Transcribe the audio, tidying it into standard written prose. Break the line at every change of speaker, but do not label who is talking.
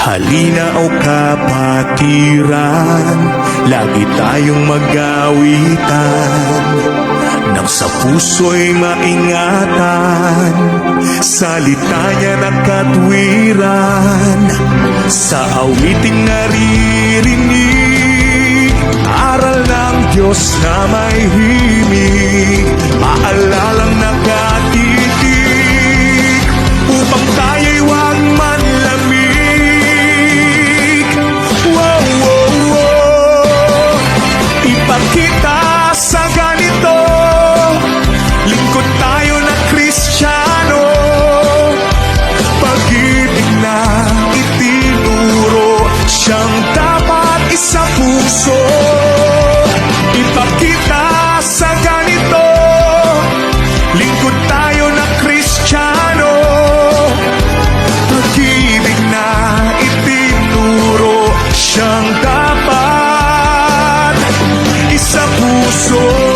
Halina o kapatiran, lagi tayong mag-awitan, nang sa puso'y maingatan, salita niya na katwiran. Sa awiting naririnig, aral ng Diyos na may himig, paalalang nakatitig, upang tayo'y huwag manlamig. Wow, wow, wow. Ipakita sa ganito, lingkod tayo na Kristiyano, pag-ibig na itinuro, siyang dapat isa puso. Ipakita sa ganito, lingkod tayo na Kristiyano, pag-ibig na itinuro, siyang dapat isa puso.